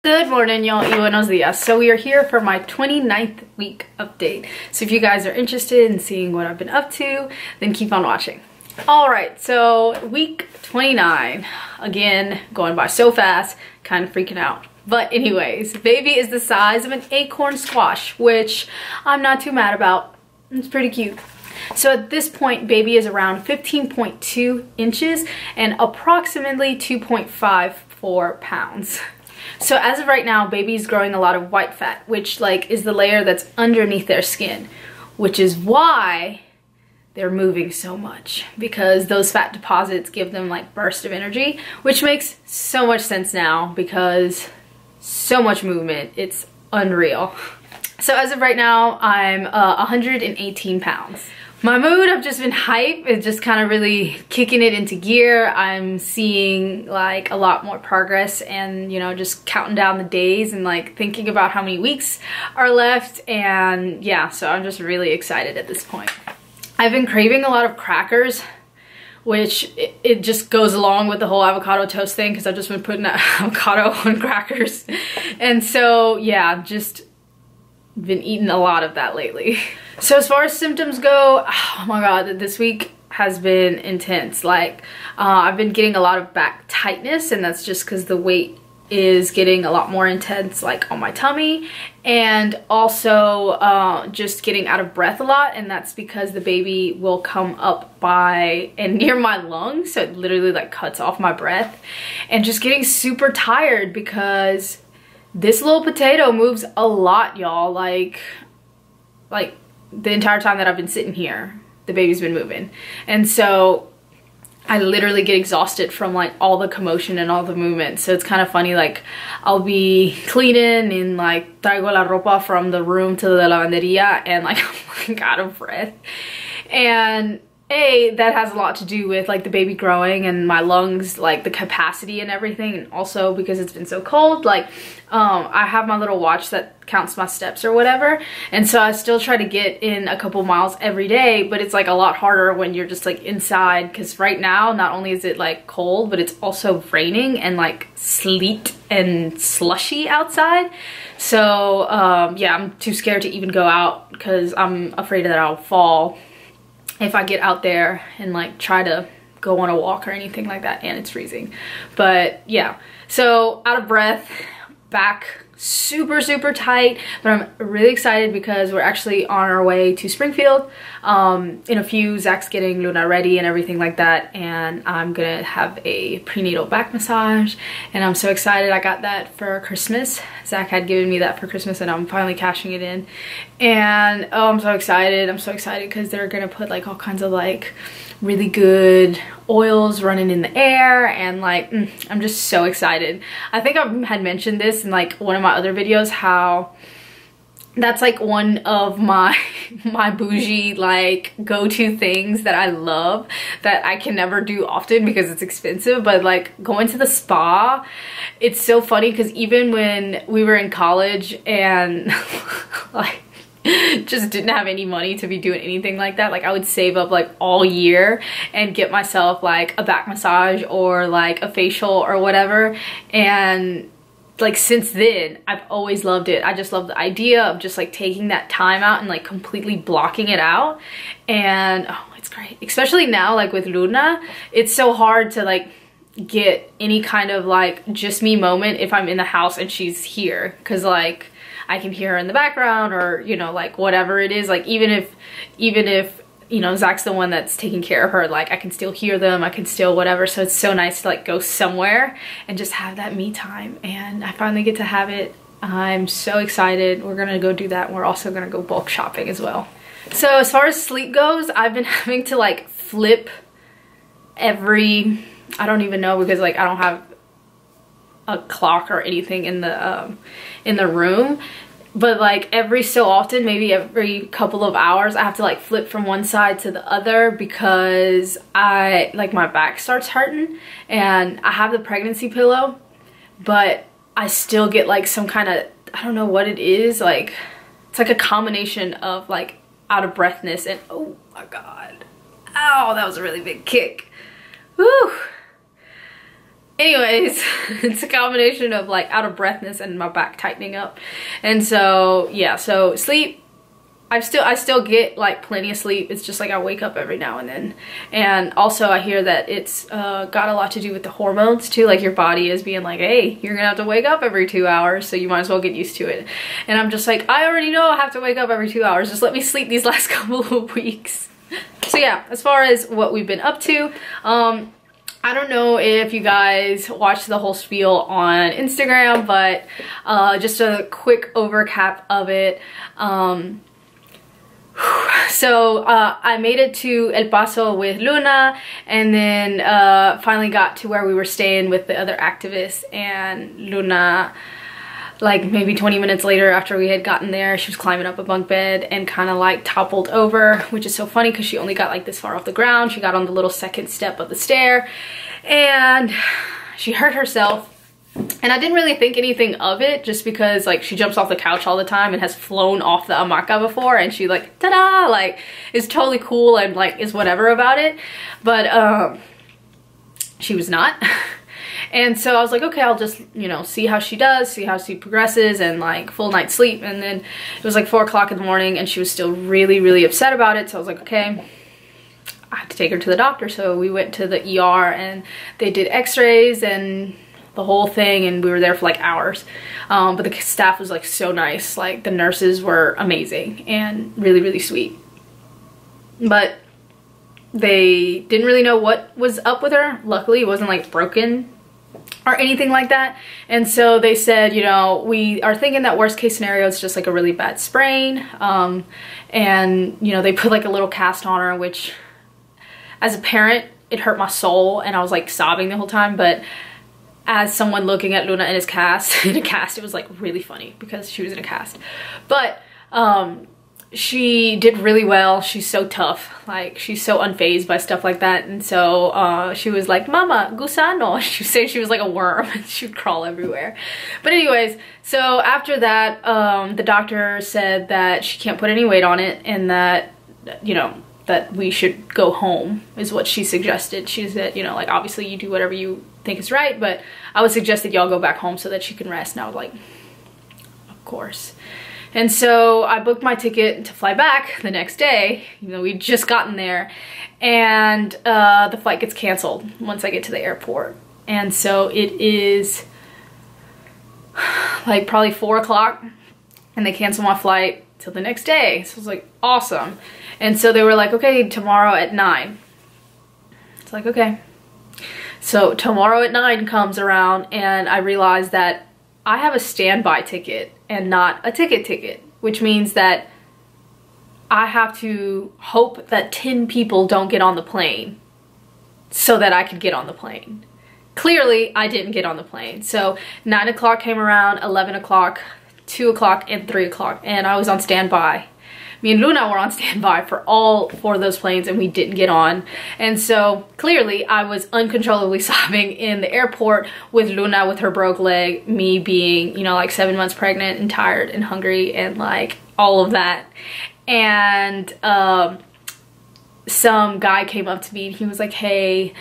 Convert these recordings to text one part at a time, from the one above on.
Good morning, y'all, y buenos dias. So we are here for my 29th week update. So if you guys are interested in seeing what I've been up to, then keep on watching. All right, so week 29, again, going by so fast, kind of freaking out. But anyways, baby is the size of an acorn squash, which I'm not too mad about. It's pretty cute. So at this point, baby is around 15.2 inches and approximately 2.54 pounds. So as of right now, baby's growing a lot of white fat, which like is the layer that's underneath their skin, which is why they're moving so much, because those fat deposits give them like bursts of energy, which makes so much sense now because so much movement, it's unreal. So as of right now, I'm 118 pounds. My mood, I've just been hype. It's just kind of really kicking it into gear. I'm seeing like a lot more progress and, you know, just counting down the days and like thinking about how many weeks are left. And yeah, so I'm just really excited at this point. I've been craving a lot of crackers, which it just goes along with the whole avocado toast thing because I've just been putting avocado on crackers. And so yeah, just been eating a lot of that lately. So as far as symptoms go, oh my god, this week has been intense. Like I've been getting a lot of back tightness, and that's just because the weight is getting a lot more intense like on my tummy, and also just getting out of breath a lot, and that's because the baby will come up by and near my lungs, so it literally like cuts off my breath, and just getting super tired because this little potato moves a lot, y'all. Like the entire time that I've been sitting here, the baby's been moving. And so I literally get exhausted from like all the commotion and all the movement. So it's kind of funny, like I'll be cleaning and like traigo la ropa from the room to the lavanderia and like I'm like out of breath. And that has a lot to do with like the baby growing and my lungs, like the capacity and everything, and also because it's been so cold, like I have my little watch that counts my steps or whatever, and so I still try to get in a couple miles every day, but it's like a lot harder when you're just like inside, because right now not only is it like cold, but it's also raining and like sleet and slushy outside. So yeah, I'm too scared to even go out because I'm afraid that I'll fall if I get out there and like try to go on a walk or anything like that, and it's freezing. But yeah, so out of breath, back super tight, but I'm really excited because we're actually on our way to Springfield in a few. Zach's getting Luna ready and everything like that, and I'm gonna have a prenatal back massage, and I'm so excited. I got that for Christmas. Zach had given me that for Christmas, and I'm finally cashing it in. And oh, I'm so excited. I'm so excited because they're gonna put like all kinds of like really good oils running in the air, and like I'm just so excited. I think I had mentioned this in like one of my other videos, how that's like one of my bougie like go-to things that I love that I can never do often because it's expensive. But like going to the spa, it's so funny because even when we were in college and like just didn't have any money to be doing anything like that, like I would save up like all year and get myself like a back massage or like a facial or whatever. And like since then I've always loved it. I just love the idea of just like taking that time out and like completely blocking it out. And oh, it's great, especially now like with Luna. It's so hard to like get any kind of like just me moment if I'm in the house and she's here, because like I can hear her in the background, or you know, like whatever it is, like even if you know Zach's the one that's taking care of her, like I can still hear them, I can still whatever. So it's so nice to like go somewhere and just have that me time, and I finally get to have it. I'm so excited. We're gonna go do that, and we're also gonna go bulk shopping as well. So as far as sleep goes, I've been having to like flip every, I don't even know, because like I don't have a clock or anything in the room, but like every so often, maybe every couple of hours, I have to like flip from one side to the other because I like my back starts hurting, and I have the pregnancy pillow, but I still get like some kind of, I don't know what it is, like it's like a combination of like out of breathness and oh my god, ow, that was a really big kick. Woo. anyways, it's a combination of like out of breathness and my back tightening up. And so yeah, so sleep, I still get like plenty of sleep. It's just like I wake up every now and then. And also I hear that it's got a lot to do with the hormones too. Like your body is being like, hey, you're gonna have to wake up every 2 hours, so you might as well get used to it. And I'm just like, I already know I have to wake up every 2 hours. Just let me sleep these last couple of weeks. So yeah, as far as what we've been up to, I don't know if you guys watched the whole spiel on Instagram, but just a quick overcap of it. So I made it to El Paso with Luna, and then finally got to where we were staying with the other activists. And Luna, like maybe 20 minutes later after we had gotten there, she was climbing up a bunk bed and kind of like toppled over, which is so funny because she only got like this far off the ground. She got on the little second step of the stair and she hurt herself. And I didn't really think anything of it, just because like she jumps off the couch all the time and has flown off the hamaca before, and she like ta-da, like is totally cool and like is whatever about it. But she was not. And so I was like, okay, I'll just, you know, see how she does, see how she progresses, and like full night's sleep. And then it was like 4 o'clock in the morning and she was still really, really upset about it. So I was like, okay, I have to take her to the doctor. So we went to the ER and they did x-rays and the whole thing, and we were there for like hours. But the staff was like so nice. Like the nurses were amazing and really, really sweet. But they didn't really know what was up with her. Luckily it wasn't like broken or anything like that. And so they said, you know, we are thinking that worst case scenario is just like a really bad sprain. And you know, they put like a little cast on her, which as a parent, it hurt my soul and I was like sobbing the whole time. But as someone looking at Luna in a cast, it was like really funny because she was in a cast. But she did really well. She's so tough. Like she's so unfazed by stuff like that. And so she was like, Mama, gusano. She would say she was like a worm and she would crawl everywhere. But anyways, so after that, the doctor said that she can't put any weight on it and that, you know, that we should go home is what she suggested. She said, you know, like obviously you do whatever you think is right, but I would suggest that y'all go back home so that she can rest. And I was like, of course. And so I booked my ticket to fly back the next day. You know, we'd just gotten there, and the flight gets canceled once I get to the airport. And so it is like probably 4 o'clock and they cancel my flight till the next day. So it was like awesome. And so they were like, okay, tomorrow at 9. It's like, okay. So tomorrow at 9 comes around and I realized that I have a standby ticket and not a ticket, which means that I have to hope that 10 people don't get on the plane so that I could get on the plane. Clearly, I didn't get on the plane. So 9 o'clock came around, 11 o'clock, 2 o'clock, and 3 o'clock, and I was on standby. Me and Luna were on standby for all 4 of those planes and we didn't get on. And so clearly I was uncontrollably sobbing in the airport with Luna with her broke leg, me being, you know, like 7 months pregnant and tired and hungry and like all of that. And some guy came up to me and he was like, hey,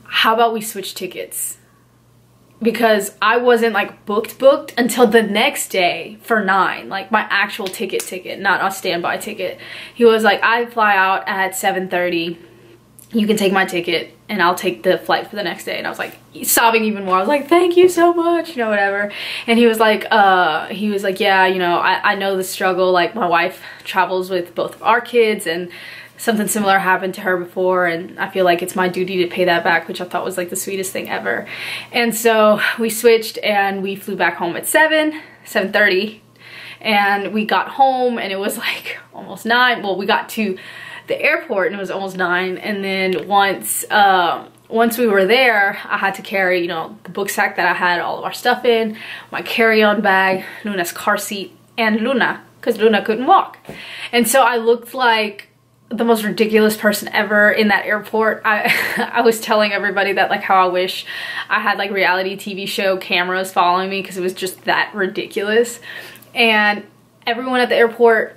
how about we switch tickets? Because I wasn't like booked until the next day for 9, like my actual ticket, not a standby ticket. He was like, I fly out at 7:30. You can take my ticket and I'll take the flight for the next day. And I was like sobbing even more. I was like, thank you so much, you know, whatever. And he was like, yeah, you know, I know the struggle. Like my wife travels with both of our kids and something similar happened to her before, and I feel like it's my duty to pay that back, which I thought was like the sweetest thing ever. And so we switched and we flew back home at 7:30, and we got home and it was like almost 9. Well, we got to the airport and it was almost 9, and then once we were there, I had to carry, you know, the book sack that I had all of our stuff in, my carry-on bag, Luna's car seat, and Luna, because Luna couldn't walk. And so I looked like the most ridiculous person ever in that airport. I was telling everybody that like how I wish I had like reality TV show cameras following me because it was just that ridiculous. And everyone at the airport,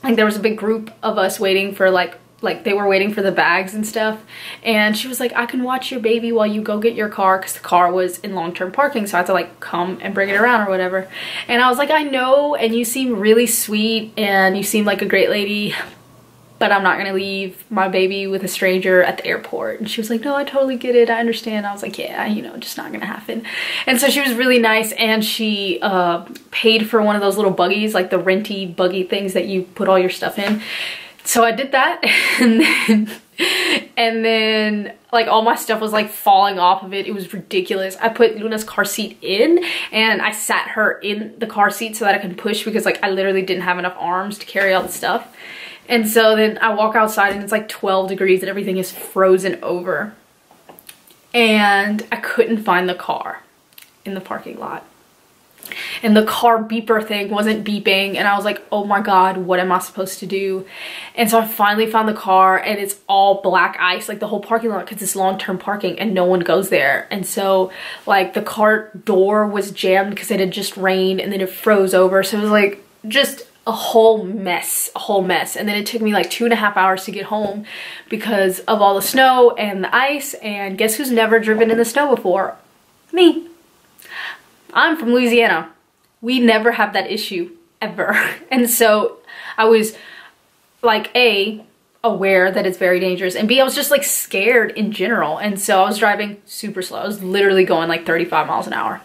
like there was a big group of us waiting for like like they were waiting for the bags and stuff, and she was like, I can watch your baby while you go get your car, because the car was in long-term parking, so I had to like come and bring it around or whatever. And I was like, I know, and you seem really sweet and you seem like a great lady, but I'm not gonna leave my baby with a stranger at the airport. And she was like, no, I totally get it, I understand. I was like, yeah, you know, just not gonna happen. And so she was really nice, and she paid for one of those little buggies, like the renty buggy things that you put all your stuff in. So I did that, and then like all my stuff was like falling off of it. It was ridiculous. I put Luna's car seat in, and I sat her in the car seat so that I could push, because like I literally didn't have enough arms to carry all the stuff. And so then I walk outside and it's like 12 degrees and everything is frozen over. And I couldn't find the car in the parking lot. And the car beeper thing wasn't beeping, and I was like, oh my god, what am I supposed to do? And so I finally found the car, and it's all black ice, like the whole parking lot, because it's long-term parking and no one goes there. And so like the car door was jammed because it had just rained, and then it froze over. So it was like just a whole mess. And then it took me like 2.5 hours to get home because of all the snow and the ice. And guess who's never driven in the snow before? Me. I'm from Louisiana. We never have that issue ever. And so I was like, A, aware that it's very dangerous, and B, I was just like scared in general. And so I was driving super slow. I was literally going like 35 miles an hour.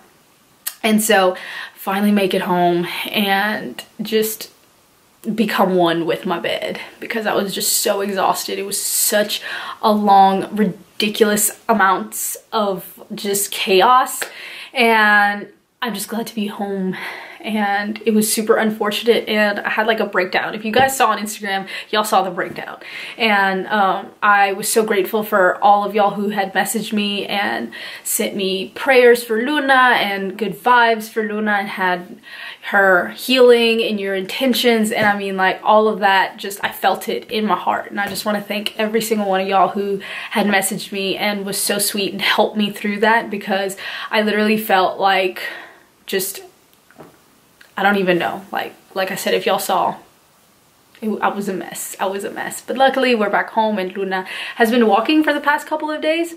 And so finally make it home and just become one with my bed, because I was just so exhausted. It was such a long, ridiculous amounts of just chaos, and I'm just glad to be home. And it was super unfortunate, and I had like a breakdown. If you guys saw on Instagram, y'all saw the breakdown. And I was so grateful for all of y'all who had messaged me and sent me prayers for Luna and good vibes for Luna, and had her healing in your intentions. And I mean, like all of that, just I felt it in my heart. And I just want to thank every single one of y'all who had messaged me and was so sweet and helped me through that, because I literally felt like just, I don't even know, like I said, if y'all saw, I was a mess. But luckily we're back home, and Luna has been walking for the past couple of days,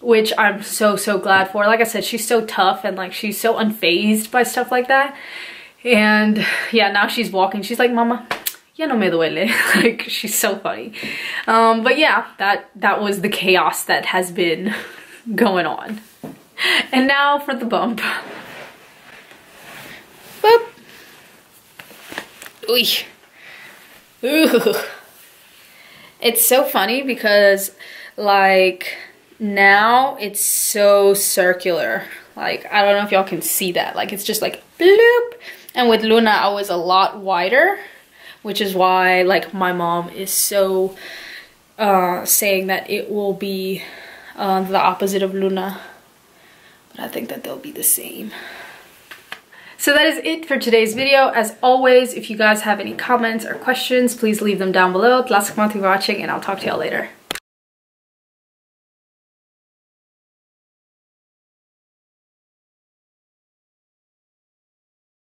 which I'm so glad for. Like I said, she's so tough, and like she's so unfazed by stuff like that. And yeah, now she's walking. She's like, mama, ya no me duele. Like, she's so funny. But yeah, that was the chaos that has been going on. And now for the bump. Boop. Ooh. Ooh. It's so funny because like now it's so circular. Like, I don't know if y'all can see that. Like, it's just like bloop. And with Luna, I was a lot wider, which is why like my mom is so saying that it will be the opposite of Luna. But I think that they'll be the same. So that is it for today's video. As always, if you guys have any comments or questions, please leave them down below. Tlazocamahti for watching, and I'll talk to y'all later.